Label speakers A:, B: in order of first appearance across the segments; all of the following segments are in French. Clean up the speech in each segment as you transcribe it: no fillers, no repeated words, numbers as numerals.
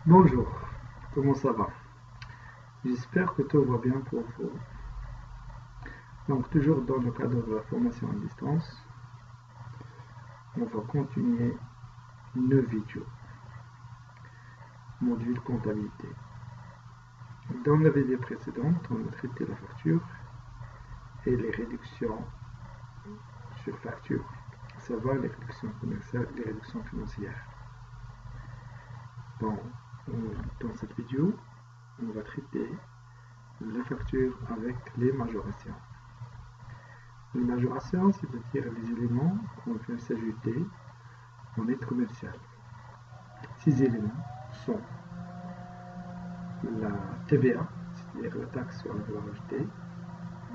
A: Bonjour, comment ça va? J'espère que tout va bien pour vous. Donc, toujours dans le cadre de la formation à distance, on va continuer une vidéo, module comptabilité. Dans la vidéo précédente, on a traité la facture et les réductions sur facture, à savoir les réductions commerciales et les réductions financières. Dans cette vidéo, on va traiter la facture avec les majorations. Les majorations, c'est-à-dire les éléments qu'on fait s'ajouter en aide commerciale. Ces éléments sont la TVA, c'est-à-dire la taxe sur la valeur ajoutée,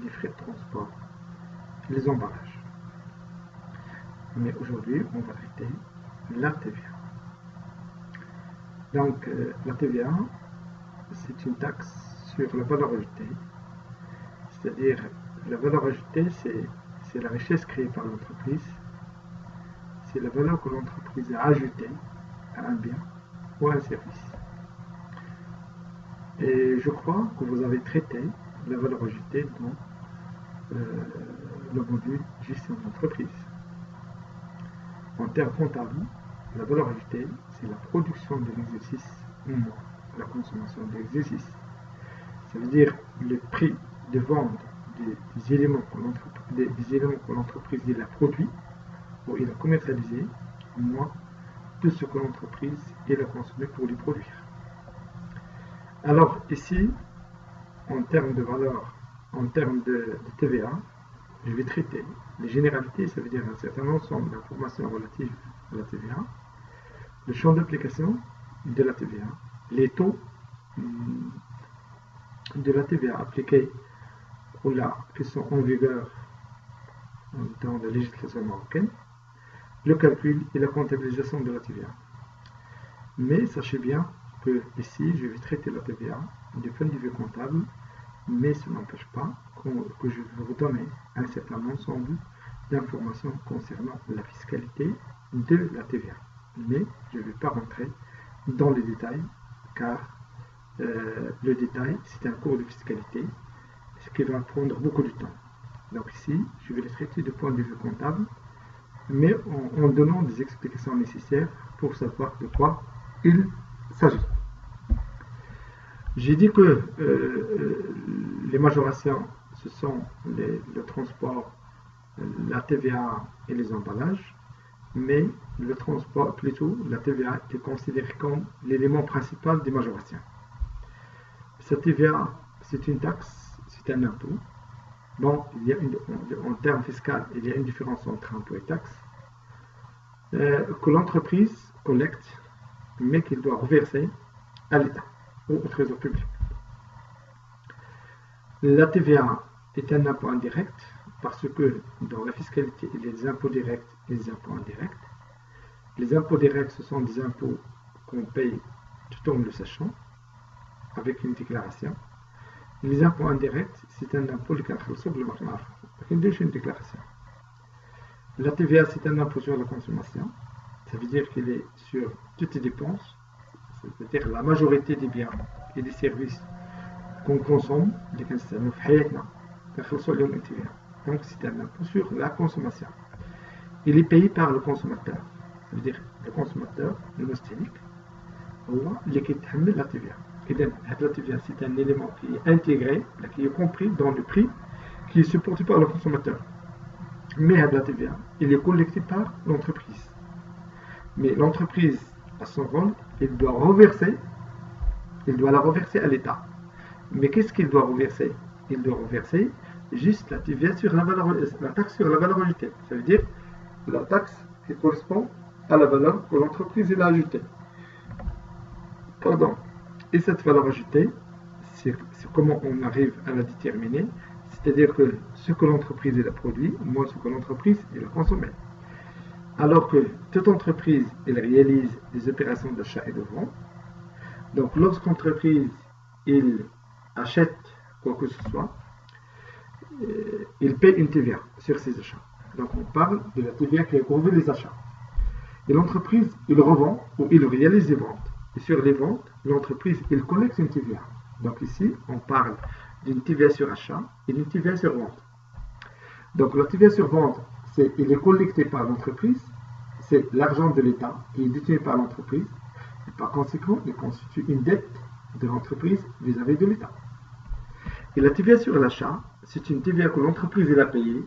A: les frais de transport, les emballages. Mais aujourd'hui, on va traiter la TVA. Donc, la TVA, c'est une taxe sur la valeur ajoutée. C'est-à-dire, la valeur ajoutée, c'est la richesse créée par l'entreprise. C'est la valeur que l'entreprise a ajoutée à un bien ou à un service. Et je crois que vous avez traité la valeur ajoutée dans le module gestion d'entreprise. En termes comptables, la valeur ajoutée, c'est la production de l'exercice moins la consommation de l'exercice. Ça veut dire le prix de vente des éléments que l'entreprise a produit ou il a commercialisé, moins de ce que l'entreprise a consommé pour les produire. Alors ici, en termes de valeur, en termes de TVA, je vais traiter les généralités, ça veut dire un certain ensemble d'informations relatives à la TVA, le champ d'application de la TVA, les taux de la TVA appliqués ou là qui sont en vigueur dans la législation marocaine, le calcul et la comptabilisation de la TVA. Mais sachez bien que ici, je vais traiter la TVA du point de vue comptable, mais ça n'empêche pas que je vais vous donner un certain ensemble d'informations concernant la fiscalité de la TVA. Mais je ne vais pas rentrer dans les détails, car le détail, c'est un cours de fiscalité, ce qui va prendre beaucoup de temps. Donc ici, je vais les traiter du point de vue comptable, mais en donnant des explications nécessaires pour savoir de quoi il s'agit. J'ai dit que les majorations, ce sont le transport, la TVA et les emballages, mais le transport, plutôt, la TVA est considérée comme l'élément principal des majorations. Cette TVA, c'est une taxe, c'est un impôt. Donc, en termes fiscaux, il y a une différence entre impôt et taxe que l'entreprise collecte, mais qu'elle doit reverser à l'État ou au trésor public. La TVA est un impôt indirect parce que dans la fiscalité, il y a des impôts directs et des impôts indirects. Les impôts directs, ce sont des impôts qu'on paye tout en le sachant, avec une déclaration. Les impôts indirects, c'est un impôt qui est une déclaration. La TVA, c'est un impôt sur la consommation. Ça veut dire qu'il est sur toutes les dépenses, c'est-à-dire la majorité des biens et des services qu'on consomme, donc c'est un impôt sur la consommation. Il est payé par le consommateur. Ça veut dire le consommateur, le mustahlik, qui يتحمل la TVA. Et donc, la TVA, c'est un élément qui est intégré, qui est compris dans le prix, qui est supporté par le consommateur. Mais la TVA, il est collecté par l'entreprise. Mais l'entreprise, à son rôle, il doit la reverser à l'État. Mais qu'est-ce qu'il doit reverser? Il doit reverser juste la TVA sur la taxe sur la valeur ajoutée. Ça veut dire la taxe qui correspond à la valeur que l'entreprise a ajoutée. Pardon. Et cette valeur ajoutée, c'est comment on arrive à la déterminer. C'est-à-dire que ce que l'entreprise a produit, moins ce que l'entreprise a consommé. Alors que toute entreprise, elle réalise des opérations d'achat et de vente. Donc, lorsqu'une entreprise achète quoi que ce soit, il paie une TVA sur ses achats. Donc, on parle de la TVA qui a couvert les achats. Et l'entreprise, il revend ou il réalise des ventes. et sur les ventes, l'entreprise collecte une TVA. Donc ici, on parle d'une TVA sur achat et d'une TVA sur vente. Donc la TVA sur vente, il est collecté par l'entreprise, c'est l'argent de l'État qui est détenu par l'entreprise, et par conséquent, il constitue une dette de l'entreprise vis-à-vis de l'État. Et la TVA sur l'achat, c'est une TVA que l'entreprise a payée,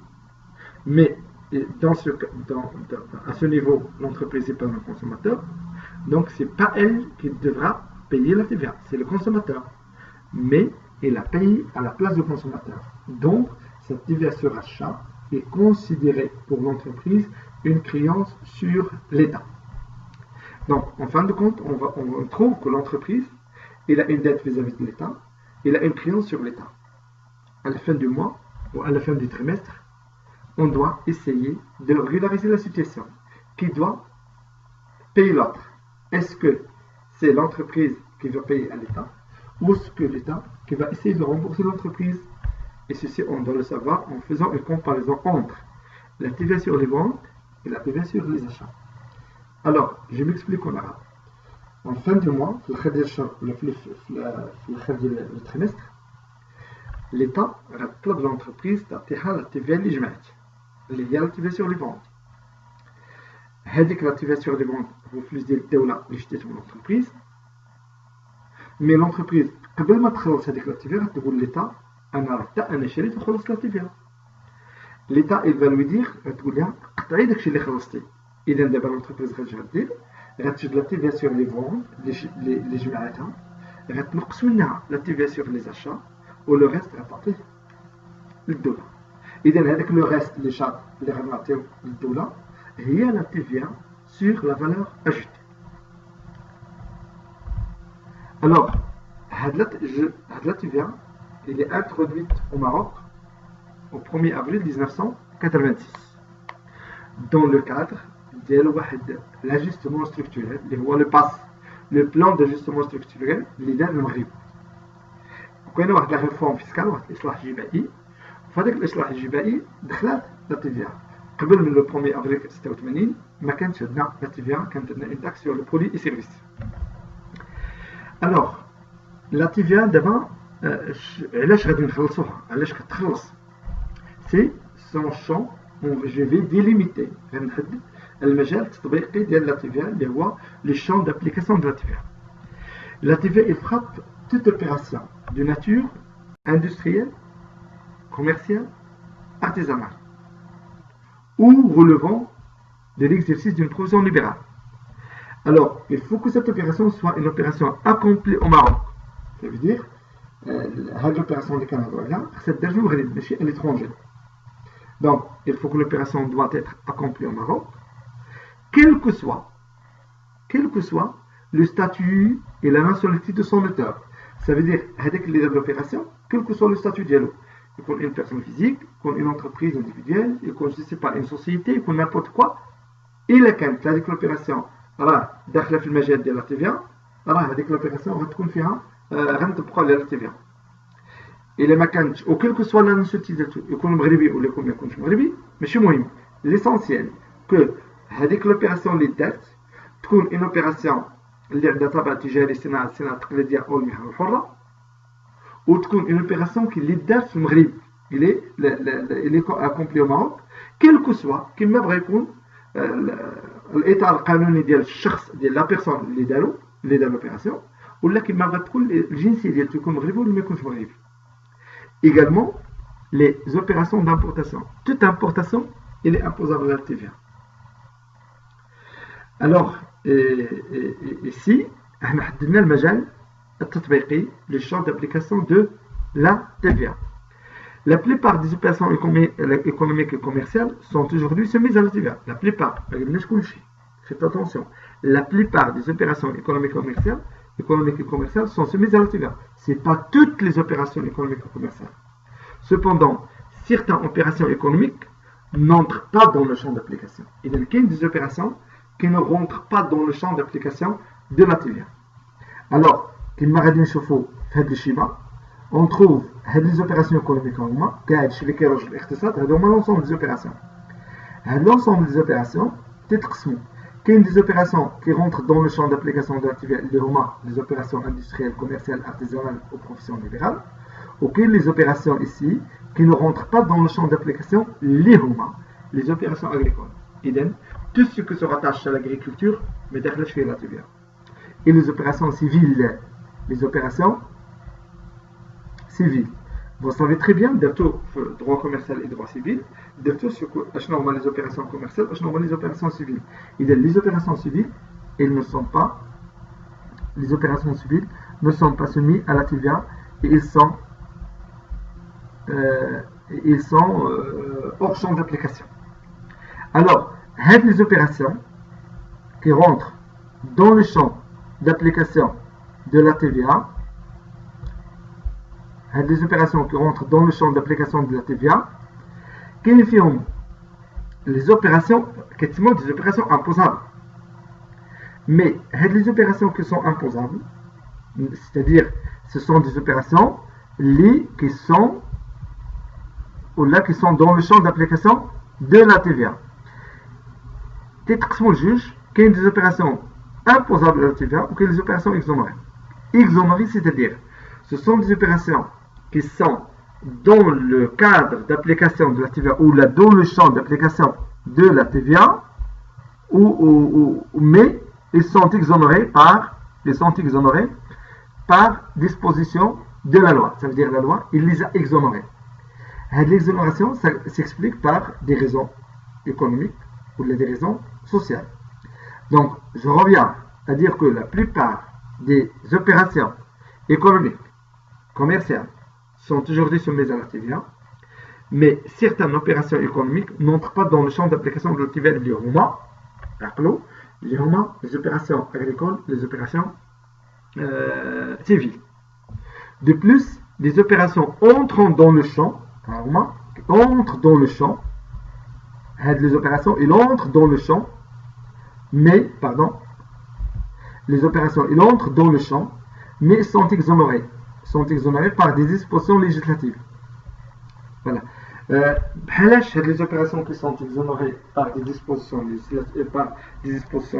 A: mais à ce niveau, l'entreprise n'est pas un consommateur, donc ce n'est pas elle qui devra payer la TVA, c'est le consommateur. Mais elle a payé à la place du consommateur. Donc, cette TVA sur achat est considérée pour l'entreprise une créance sur l'État. Donc, en fin de compte, on trouve que l'entreprise a une dette vis-à-vis de l'État, elle a une créance sur l'État. À la fin du mois ou à la fin du trimestre, on doit essayer de régulariser la situation. Qui doit payer l'autre? Est-ce que c'est l'entreprise qui va payer à l'État ou est-ce que l'État qui va essayer de rembourser l'entreprise? Et ceci, on doit le savoir en faisant une comparaison entre la TVA sur les ventes et la TVA sur les achats. Alors, je m'explique en arabe. En fin de mois, le trimestre, l'État رتب l'entreprise تعطيها la TVA اللي جمعت اللي هي la TVA sur les ventes. هذيك la TVA sur les ventes هو فلوس ديال الدولة اللي شديتهم l'entreprise. Mais l'entreprise قبل ما تخلص هذيك la TVA تقول l'État أنا شريت وخلصت la TVA. L'État il va lui dire تقول لها قطعي داكشي اللي خلصتي. إذا دابا l'entreprise غترجع دير غتشد la TVA sur les ventes اللي جمعتها غتنقص منها la TVA sur les achats و le reste غتعطيه للدولة. إذا هذاك لو ريست اللي غنعطيو للدولة هي la TVA sur la valeur ajoutée. Alors, la TVA elle est introduite au Maroc au 1er avril 1986 dans le cadre de l'ajustement structurel اللي هو le plan d'ajustement structurel اللي دار المغرب. وكاينه واحد لا ريفورم فيسكال واحد الاصلاح جبائي وفي هذاك الاصلاح الجبائي دخلت لا تي في قبل من لو 1 افريل 86 ما كانتش عندنا لا تي في كانت عندنا ان تاكس سور لو برودوي اي سيرفيس. الوغ لا تي في دابا علاش غادي نخلصوها علاش كتخلص سي سون شون جو في ديليميتي غنحدد المجال التطبيقي ديال لا تي في اللي هو لي شون دابليكاسيون دو لا تي في. لا تي في frappe toute opération de nature industrielle, commerciale, artisanale, ou relevant de l'exercice d'une profession libérale. Alors, il faut que cette opération soit une opération accomplie au Maroc. Ça veut dire, l'opération du Canada, c'est un jour à l'étranger. Donc, il faut que l'opération doit être accomplie au Maroc, quel que soit le statut et la nationalité de son auteur. Ça veut dire que l'opération, quel que soit le statut dialogue, il faut une personne physique, une entreprise individuelle, je ne sais pas, une société, n'importe quoi. Et هذيك l'opération راه داخله في المجال ديال لا تي في راه هذيك l'opération غتكون فيها غنطبقوا عليها لا تي في. الا ما كانتش وكل كو سوا لا ناسيوناليتي ديالو يكون مغربي ولا يكون ما يكونش مغربي ماشي مهم. ليسونسيال كو هذيك l'opération اللي دارت تكون une opération اللي عندها طابع تجاري صناعه التقليديه او المهن الحره وتكون une opération اللي دارت في المغرب اللي اكومبلي او ماروك كيل كو سوا كيما بغا يكون الاطار القانوني ديال الشخص ديال لا بيرسون اللي دار لوبيراسيون ولا كيما بغات تكون الجنسيه ديالو يكون مغربي ولا ما يكونش مغربي. également les opérations d'importation, toute importation elle est imposable à la TVA. Alors ici احنا حددنا المجال التطبيقي للشان d'application de la TVA. La plupart des opérations économiques et commerciales sont aujourd'hui soumises à la TVA. La plupart, faites attention, la plupart des opérations économiques et commerciales sont soumises à la TVA. Ce n'est pas toutes les opérations économiques et commerciales. Cependant, certaines opérations économiques n'entrent pas dans le champ d'application. Il y a des opérations qui ne rentrent pas dans le champ d'application de la TVA. Alors, كما غادي نشوفوا في هذا الشيما on trouve les opérations économiques هما كاع هادشي اللي كيرجع للاقتصاد هادو هما l'ensemble des opérations. هاد l'ensemble des opérations تتقسموا كاين des opérations qui rentrent dans le champ d'application de la TVA اللي هما les opérations industrielles, commerciales, artisanales ou professions libérales. وكاين les opérations ici qui ne rentrent pas dans le champ d'application اللي هما les opérations agricoles. إذن tout ce qui se rattache à l'agriculture ما داخلش فيه la TVA. Et les opérations civiles, les opérations civiles. Vous savez très bien, de tout droit commercial et droit civil, de tout ce que les opérations commerciales, les opérations civiles. Et les opérations civiles, elles ne sont pas, les opérations civiles ne sont pas soumises à la TVA et ils sont hors champ d'application. Alors, les opérations qui rentrent dans le champ d'application de la TVA, les opérations qui rentrent dans le champ d'application de la TVA, qualifient les opérations, quasiment des opérations imposables. Mais les opérations qui sont imposables, c'est-à-dire ce sont des opérations qui sont dans le champ d'application de la TVA. Peut-être le juge qu'il y a des opérations imposables à la TVA ou qu'il y a des opérations exonérées. Exonérées, c'est-à-dire ce sont des opérations qui sont dans le cadre d'application de la TVA ou dans le champ d'application de la TVA, mais ils sont exonérés par disposition de la loi. Ça veut dire la loi, il les a exonérés. L'exonération s'explique par des raisons économiques ou des raisons sociales. Donc, je reviens à dire que la plupart des opérations économiques, commerciales, sont aujourd'hui soumises à la TVA, mais certaines opérations économiques n'entrent pas dans le champ d'application de la TVA les opérations agricoles, les opérations civiles. De plus, les opérations entrent dans le champ, les opérations, ils entrent dans le champ, les opérations, ils entrent dans le champ, mais sont exonérées par des dispositions législatives. Voilà. Les opérations qui sont exonérées par des dispositions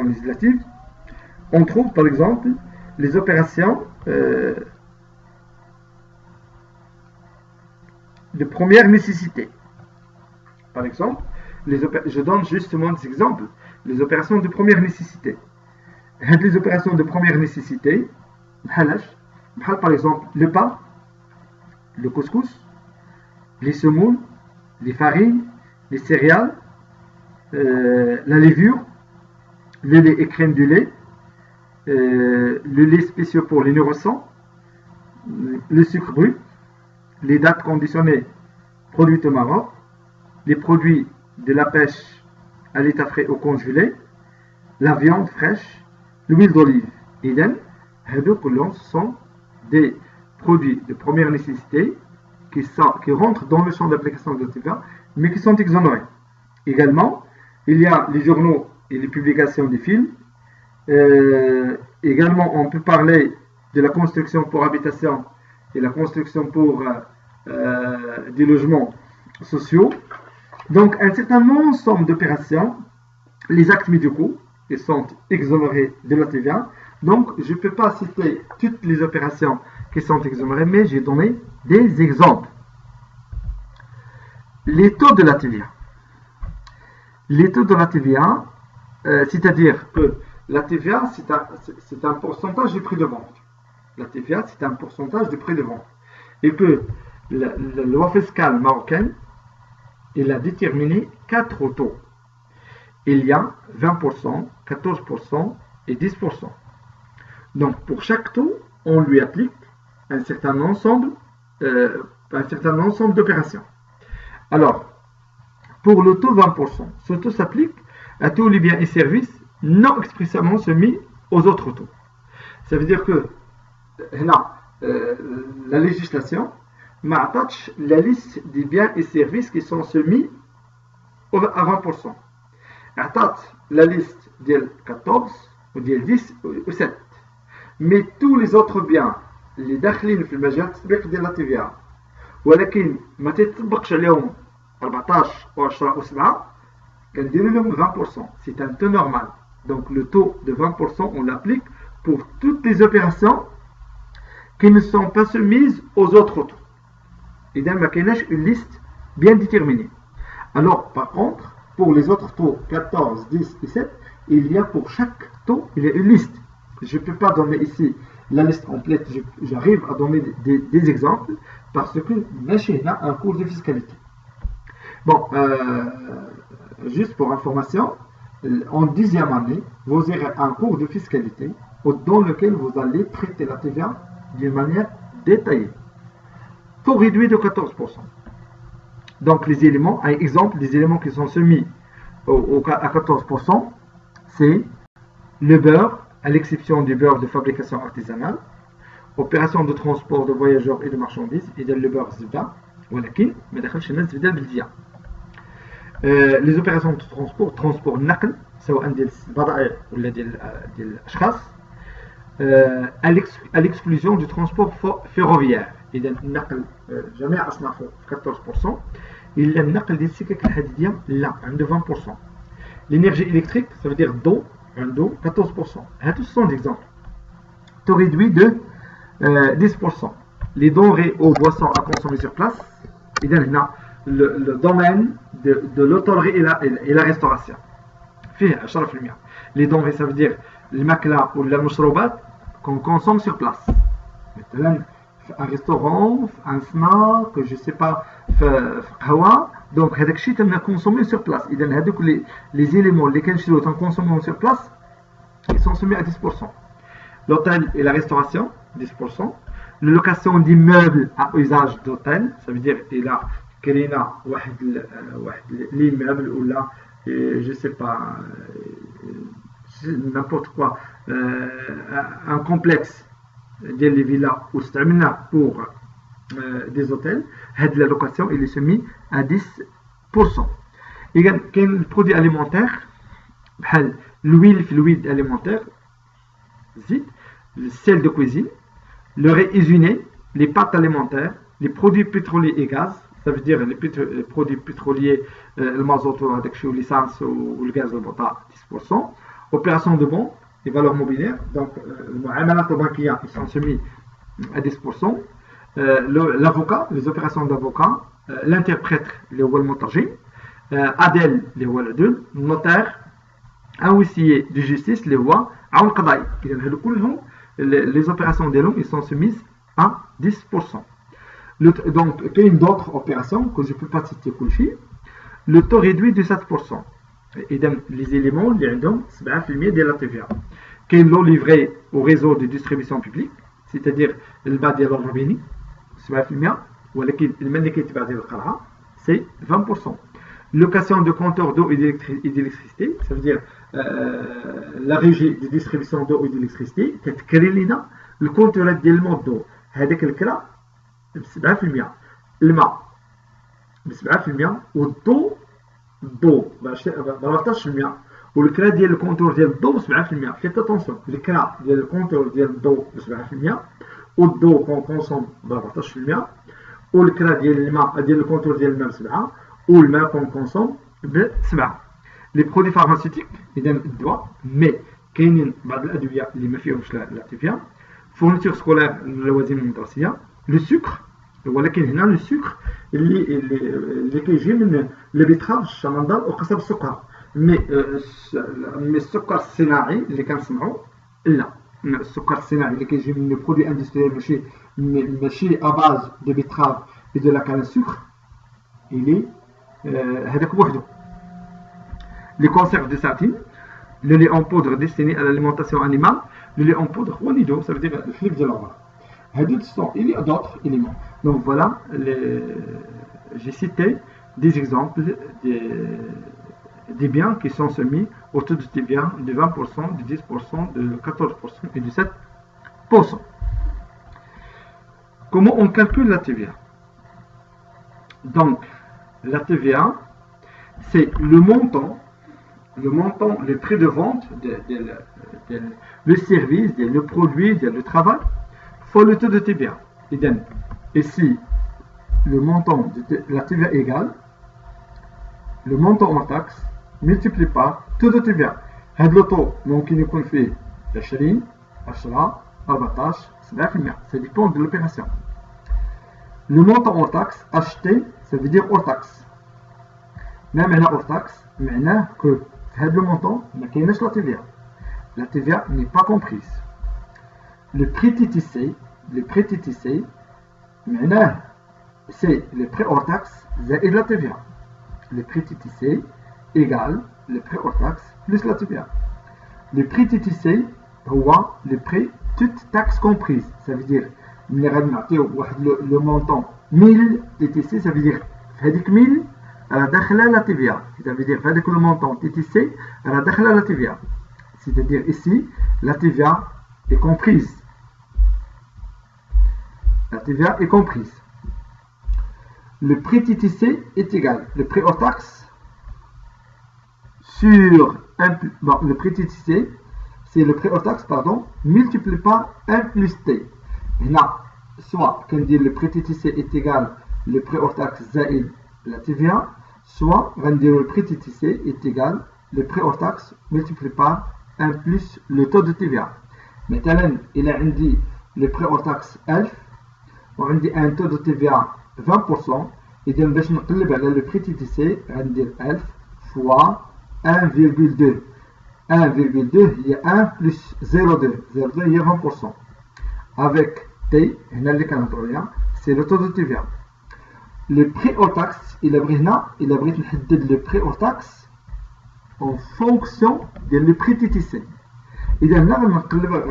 A: législatives, on trouve par exemple les opérations de première nécessité. Par exemple, je donne justement des exemples. Les opérations de première nécessité. Les opérations de première nécessité, par exemple le pain, le couscous, les semoules, les farines, les céréales, la levure, le lait et crème du lait, le lait spéciaux pour les nourrissons, le sucre brut, les dattes conditionnées produites au Maroc, les produits de la pêche à l'état frais ou congelé, la viande fraîche, l'huile d'olive. Idem, ce sont des produits de première nécessité qui rentrent dans le champ d'application de la TVA, mais qui sont exonérés. Également, il y a les journaux et les publications des films. Également, on peut parler de la construction pour habitation et la construction pour des logements sociaux. Donc, un certain ensemble d'opérations, les actes médicaux, ils sont exonérés de la TVA. Donc, je ne peux pas citer toutes les opérations qui sont exonérées, mais j'ai donné des exemples. Les taux de la TVA. Les taux de la TVA, c'est-à-dire que la TVA, c'est un pourcentage du prix de vente. La TVA, c'est un pourcentage du prix de vente. Et que la loi fiscale marocaine, elle a déterminé 4 taux. Il y a 20%, 14% et 10%. Donc, pour chaque taux, on lui applique un certain ensemble d'opérations. Alors, pour le taux 20%, ce taux s'applique à tous les biens et services non expressément soumis aux autres taux. Ça veut dire que là, la législation m'attache la liste des biens et services qui sont soumis à 20%. أعطت la liste ديال 14 وديال 10 و 7. Mais tous les autres biens اللي داخلين في المجال التطبيق ديال لا تي في ولكن ما تيطبقش عليهم 14 و10 و7 كنديروا لهم 20%. C'est un taux normal. Donc le taux de 20%, on l'applique pour toutes les opérations qui ne sont pas soumises aux autres taux. Et dans il y a une liste bien déterminée. Alors, par contre, pour les autres taux 14, 10 et 7, il y a pour chaque taux, il y a une liste. Je ne peux pas donner ici la liste complète, j'arrive à donner des exemples parce que on a un cours de fiscalité. Bon, juste pour information, en 10e année, vous aurez un cours de fiscalité dans lequel vous allez traiter la TVA d'une manière détaillée. Taux réduit de 14%. Donc les éléments, un exemple des éléments qui sont soumis à 14%, c'est le beurre, à l'exception du beurre de fabrication artisanale, opération de transport de voyageurs et de marchandises, et le beurre zibda, ولكن ما دخلش الناس زبده بلديه. Les opérations de transport نقل سواء ديال البضائع ولا ديال الاشخاص à l'exclusion du transport ferroviaire. إذا النقل جميع أصنافه 14%، إلا النقل ديال السكك الحديدية لا عنده 20%. L'énergie électrique, ça veut dire d'eau, عنده 14%. هادو sont des exemples. Taux réduit de 10%. Les denrées aux boissons à consommer sur place. إذا هنا le domaine de l'hôtellerie et la restauration. فيه 10%. Les denrées, ça veut dire الماكلة ولا المشروبات qu'on consomme sur place. مثلا un restaurant, un snack, je sais pas, قهوة. Donc هذاك الشيء تم consommer sur place. إذا هذوك les éléments اللي كنشريو تنكونسوموهم sur place, ils sont soumis à 10%. L'hôtel et la restauration, 10%. La location d'immeubles à usage d'hôtel, ça veut dire il a كرينا واحد l'immeuble ou là, je sais pas, n'importe quoi, un complexe des villas ou pour des hôtels, la location il est soumis à 10%. Il y a le produit alimentaire, l'huile alimentaire, le sel de cuisine, le riz usiné, les pâtes alimentaires, les produits pétroliers et gaz, ça veut dire les produits pétroliers, le mazout, l'essence ou le gaz de bota, 10%. Opération de bons, les valeurs mobilières, donc les banquiers ils sont soumis à 10%. L'avocat, les opérations d'avocat, l'interprète, les walmotarjim, Adel, les waladun, notaire, un huissier de justice, les rois, aoun qadaï. Les opérations des longs, ils sont soumises à 10%. Donc, il y a d'autres opérations que je ne peux pas citer. Le taux réduit de 7%. Et les éléments, les ont 7% de la TVA. Qui l'ont livré au réseau de distribution publique, c'est-à-dire le bas de l'Orvini, 7%, ou le c'est 20%. Location de compteurs d'eau et d'électricité, ça veut dire la régie de distribution d'eau et d'électricité, le compteur d'éléments d'eau, ب7%. الماء ب7% والضوء ب 13%. والكرا ديال الكونتور ديال الضوء ب7%. فيت اتونسيون الكرا ديال الكونتور ديال الضوء ب7% والضوء كونسوم ب 14%. والكرا ديال الماء ديال الكونتور ديال الماء ب7 والماء كونسوم ب7. لي برودوي فارماسيوتيك اذا الدواء مي كاينين بعض الادويه اللي ما فيهمش لا تيفيا. فورنيتور سكولير اللوازم المدرسيه. Le sucre, ولكن هنا le sucre اللي كيجي من البيتخاف الشمندال وقصب السكر مي السكر الصناعي اللي كنسمعوا لا السكر الصناعي اللي كيجي من برودوي اندستريال ماشي اباز دو بيتخاف et de la canne à sucre il est هذاك بوحدو. Les conserves de sardines, le lait en poudre destiné à l'alimentation animale, le lait en poudre wanido, ça veut dire le flip de l'orge. Il y a d'autres éléments. Donc voilà, j'ai cité des exemples des biens qui sont soumis au taux de TVA de 20%, de 10%, de 14% et de 7%. Comment on calcule la TVA? Donc, la TVA, c'est le montant, le prix de vente, le service, le produit, le travail, fois le taux de TVA. Et si le montant de la TVA égale le montant en taxe multiplié par taux de TVA. هاد لو طو ممكن يكون فيه 20 10 14 7%. Ça dépend de l'opération. Le montant hors taxe acheté, ça veut dire hors taxe. ما معنى hors taxe؟ معناه que في هاد le montant ما كايناش لا TVA. La TVA n'est pas comprise. Le prix TTC معناه c'est le prix hors taxe زائد la TVA. Le prix TTC égale le prix hors taxe plus la TVA. Le prix TTC هو le prix toute taxe comprise. Ça veut dire ملي غادي نعطيو واحد لو مونطون 1000 TTC, ça veut dire في هذيك 1000 راه داخله لا TVA. Ça veut dire في هذاك لو مونطون TTC راه داخله لا TVA. C'est-à-dire ici la TVA est comprise. La TVA est comprise. Le prix TTC est égal. Le prix hors taxe sur le prix TTC, c'est le prix hors taxe, pardon, multiplié par 1 plus T. Et là, soit quand on dit le prix TTC est égal le prix hors taxe zaïd la TVA, soit on dit le prix TTC est égal le prix hors taxe multiplié par 1 plus le taux de TVA. Maintenant, il a dit le prix hors taxe 1000, on dit un taux de TVA 20%, et donc le prix TTC, on dit 1000 fois 1,2. 1,2 il y a 1 plus 0,2. 0,2 il y a 20%. Avec T, c'est le taux de TVA. Le prix hors taxe, il a pris le prix hors taxe en fonction de prix TTC. Et donc là, on va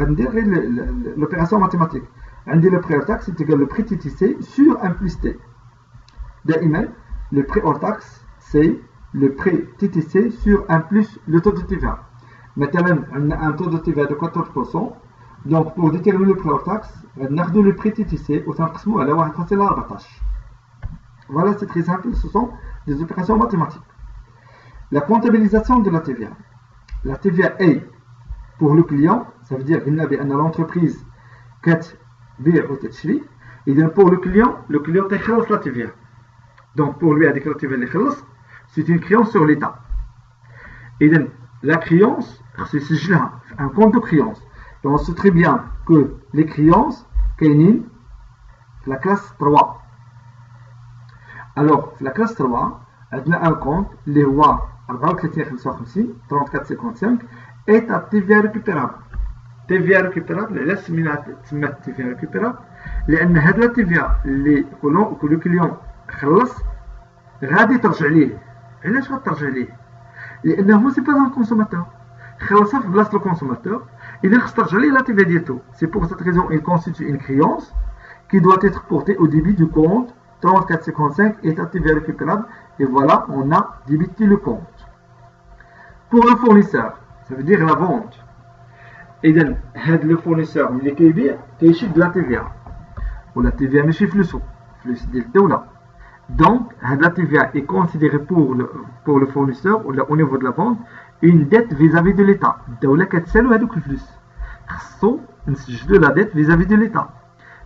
A: dire l'opération mathématique. On dit le prix hors taxe est égal le prix TTC sur 1 plus T. D'ailleurs, le prix hors taxe, c'est le prix TTC sur 1 plus le taux de TVA. Maintenant, on a un taux de TVA de 14%. Donc, pour déterminer le prix hors taxe, on a le prix TTC au temps à la 14. Voilà, c'est très simple. Ce sont des opérations mathématiques. La comptabilisation de la TVA. La TVA est pour le client, ça veut dire qu'il y a l'entreprise qui et pour le client déclare la TVA. Donc, pour lui, avec la TVA, c'est une créance sur l'État. Et donc, la créance, c'est un compte de créance. Donc, on sait très bien que les créances, c'est la classe 3. Alors, la classe 3, elle a un compte, les rois 34,55 est à TVA récupérable. TVA récupérable, elle est TVA récupérable, لأن هاد لا TVA اللي كل كليون خلص غادي ترجع ليه. علاش غترجع ليه؟ لأنه سي با ان كونسوماتور خلصها في بلاصة الكونسوماتور إذا خص ترجع ليه لا TVA ديالو. C'est pour cette raison il constitue une créance qui doit être portée au débit du compte 34,55 est à TVA récupérable et voilà on a débité le compte. Pour le fournisseur, ça veut dire la vente. Et donc, le fournisseur, il est de la TVA. Ou la TVA, mais c'est flux de là. Donc, la TVA est considérée pour le fournisseur, ou au niveau de la vente, une dette vis-à-vis de l'État. Donc, c'est le flux. de la dette vis-à-vis de l'État.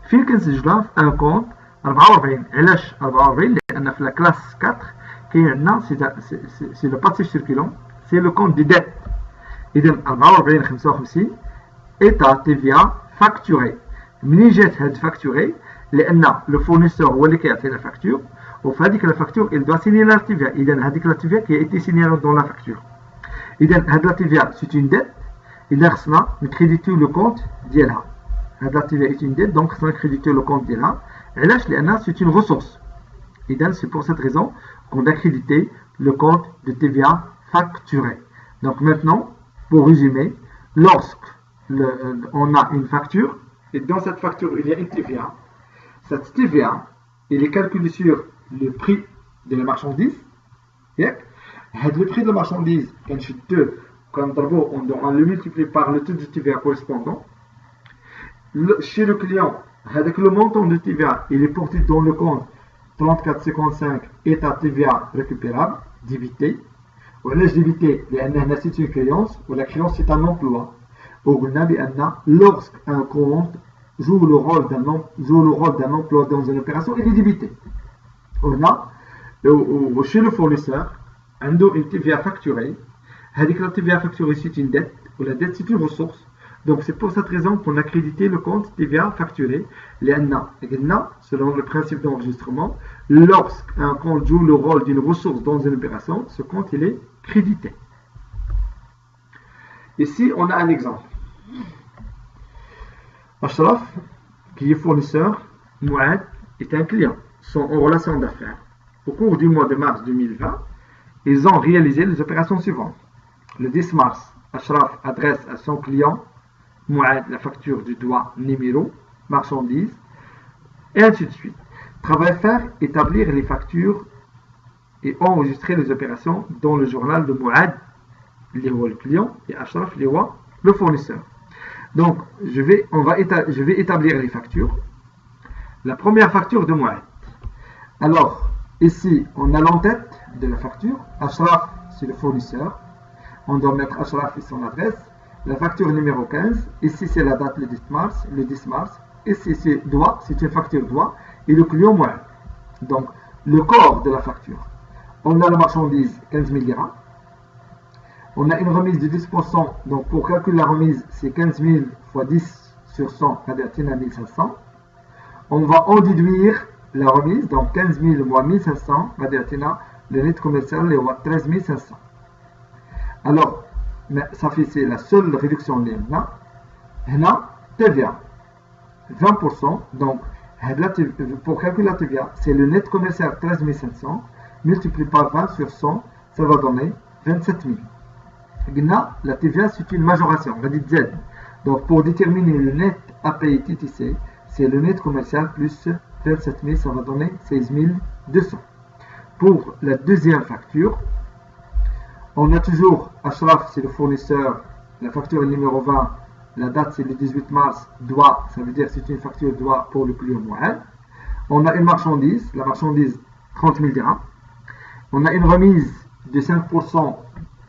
A: فين كنسجلها في ان كونت 44. علاش 44؟ لان في لا كلاس 4 كاين عندنا سي لو باسيف سيركيلون سي لو كونت دي ديت. اذا 44 55 ايتا تي في ا فاكتوري. منين جات هاد فاكتوري؟ لان لو فورنيسور هو اللي كيعطي لا فاكتور وفي هذيك لا فاكتور il doit signer la TVA. اذا هذيك لا TVA qui a été signée dans la facture. اذا هاد لا TVA c'est une dette. اذا خصنا نكريديتيو لو كونت ديالها. هاد لا TVA est une dette donc خصنا نكريديتيو لو كونت ديالها. علاش؟ لان c'est une ressource. اذا c'est pour cette raison qu'on a crédité le compte de TVA facturé. Donc maintenant, pour résumer, lorsque on a une facture et dans cette facture il y a une TVA, cette TVA il est calculé sur le prix de la marchandise. Le prix de la marchandise, quand on le multiplie par le taux de TVA correspondant, chez le client, avec le montant de TVA, il est porté dans le compte 34,55 est à TVA récupérable, débité. وعلاش ديبيتي؟ لأن هنا c'est une créance ou la créance c'est un emploi. وقلنا بأن lorsque un compte joue le rôle d'un emploi dans une opération, il est débité. هنا chez le fournisseur عنده une TVA facturée. La TVA facturée, c'est une dette, ou la dette, c'est une ressource. Donc, c'est pour cette raison qu'on a crédité le compte TVA facturé. Selon le principe d'enregistrement, lorsqu'un compte joue le rôle d'une ressource dans une opération, ce compte, il est crédité. Ici, on a un exemple. Ashraf, qui est fournisseur, Mouad est un client, sont en relation d'affaires. Au cours du mois de mars 2020, ils ont réalisé les opérations suivantes. Le 10 mars, Ashraf adresse à son client Mouad la facture du doigt numéro, marchandise, et ainsi de suite. Travail à faire, établir les factures et enregistrer les opérations dans le journal de Mouad, le client, et Ashraf, le fournisseur. Donc, je vais établir les factures. La première facture de Mouad. Alors, ici, on a l'entête de la facture. Ashraf, c'est le fournisseur. On doit mettre Ashraf et son adresse. La facture numéro 15. Ici, c'est la date le 10 mars. Ici, c'est doigt, c'est une facture doigt. Et le client Mouad. Donc, le corps de la facture. On a la marchandise 15 000 dirhams. On a une remise de 10%. Donc, pour calculer la remise, c'est 15 000 fois 10 sur 100, c'est-à-dire 1500. On va en déduire la remise, donc 15 000 moins 1500, c'est-à-dire le net commercial est 13 500. Alors, ça fait c'est la seule réduction là. Là, TVA, 20%. Donc, pour calculer la TVA, c'est le net commercial 13 500, multiplié par 20 sur 100, ça va donner 27 000. La TVA, c'est une majoration, on va dire Z. Donc, pour déterminer le net à payer TTC, c'est le net commercial plus 27 000, ça va donner 16 200. Pour la deuxième facture, on a toujours Ashraf, c'est le fournisseur, la facture numéro 20, la date c'est le 18 mars, doigt, ça veut dire c'est une facture doigt pour le client Mouad. On a une marchandise, la marchandise 30 000 dirhams. On a une remise de 5%,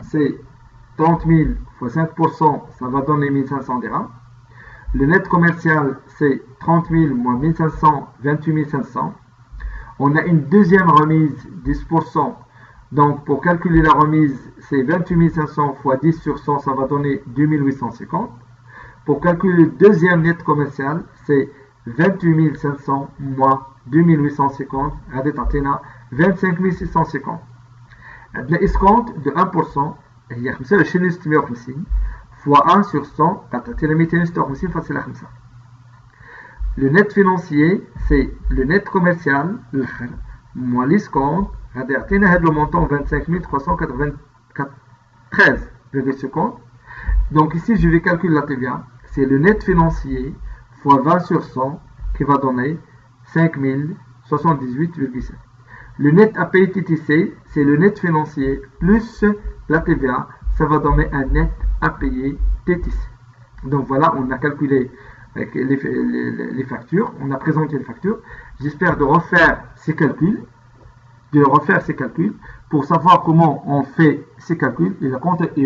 A: c'est 30 000 fois 5%, ça va donner 1500 dirhams. Le net commercial, c'est 30 000 moins 1500, 28 500. On a une deuxième remise, 10%. Donc, pour calculer la remise, c'est 28 500 fois 10 sur 100, ça va donner 2850. Pour calculer le deuxième net commercial, c'est 28 500 moins 2850, 25 650. Le escompte de 1%, fois 1 sur 100, le net financier, c'est le net commercial, moins l'escompte, le montant 25 393,50. Donc ici, je vais calculer la TVA, c'est le net financier fois 20 sur 100 qui va donner 5078,7. Le net à payer TTC, c'est le net financier plus la TVA, ça va donner un net à payer TTC. Donc voilà, on a calculé les factures, on a présenté les factures. J'espère de refaire ces calculs, pour savoir comment on fait ces calculs et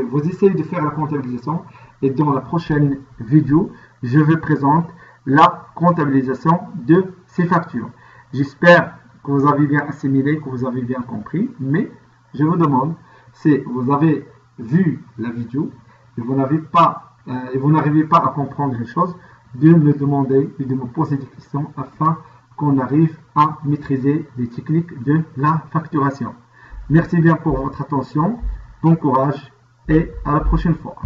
A: vous essayez de faire la comptabilisation. Et dans la prochaine vidéo, je vais présenter la comptabilisation de ces factures. J'espère que vous avez bien assimilé, que vous avez bien compris, mais je vous demande, si vous avez vu la vidéo et vous n'arrivez pas à comprendre les choses, de me demander et de me poser des questions afin qu'on arrive à maîtriser les techniques de la facturation. Merci bien pour votre attention, bon courage et à la prochaine fois.